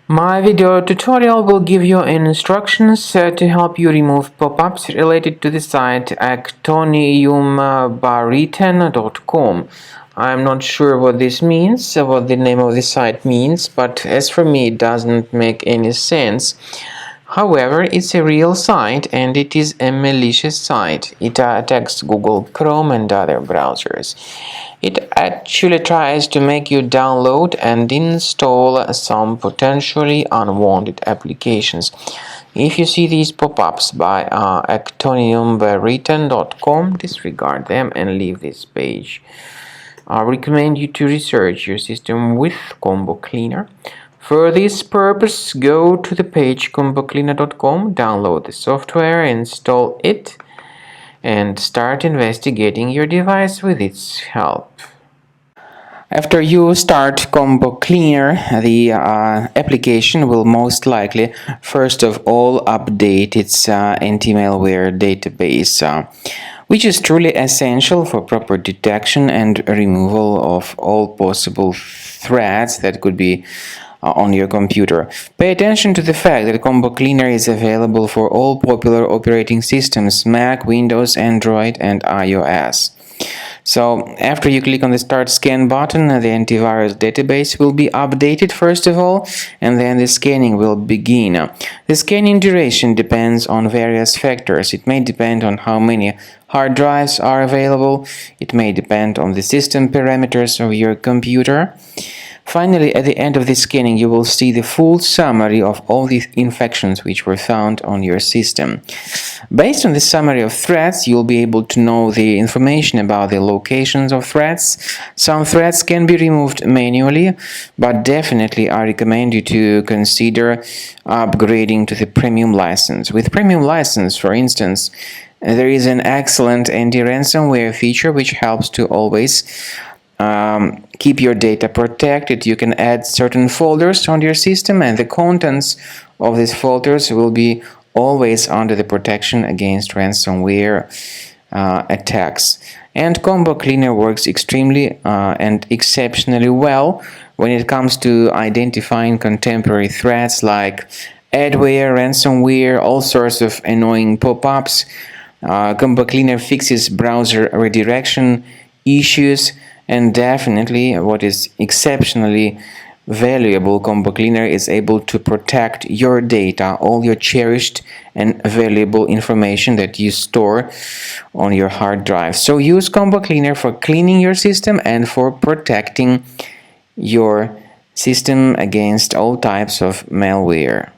My video tutorial will give you instructions to help you remove pop-ups related to the site actiniumbariten.com. I'm not sure what this means, what the name of the site means, but as for me it doesn't make any sense. However, it's a real site and it is a malicious site. It attacks Google Chrome and other browsers. It actually tries to make you download and install some potentially unwanted applications. If you see these pop-ups by actiniumbariten.com, disregard them and leave this page. I recommend you to research your system with Combo Cleaner. For this purpose, go to the page combocleaner.com, download the software, install it, and start investigating your device with its help. After you start Combo Cleaner, the application will most likely first of all update its anti-malware database, which is truly essential for proper detection and removal of all possible threats that could be on your computer. Pay attention to the fact that Combo Cleaner is available for all popular operating systems: Mac, Windows, Android, and iOS. So after you click on the Start Scan button, the antivirus database will be updated first of all, and then the scanning will begin. The scanning duration depends on various factors. It may depend on how many hard drives are available. It may depend on the system parameters of your computer. Finally, at the end of the scanning, you will see the full summary of all the infections which were found on your system. Based on the summary of threats, you'll be able to know the information about the locations of threats. Some threats can be removed manually, but definitely I recommend you to consider upgrading to the premium license. With premium license, for instance, there is an excellent anti-ransomware feature which helps to always keep your data protected. You can add certain folders on your system, and the contents of these folders will be always under the protection against ransomware attacks. And Combo Cleaner works extremely and exceptionally well when it comes to identifying contemporary threats like adware, ransomware, all sorts of annoying pop-ups. Combo Cleaner fixes browser redirection issues. And definitely, what is exceptionally valuable, Combo Cleaner is able to protect your data, all your cherished and valuable information that you store on your hard drive. So use Combo Cleaner for cleaning your system and for protecting your system against all types of malware.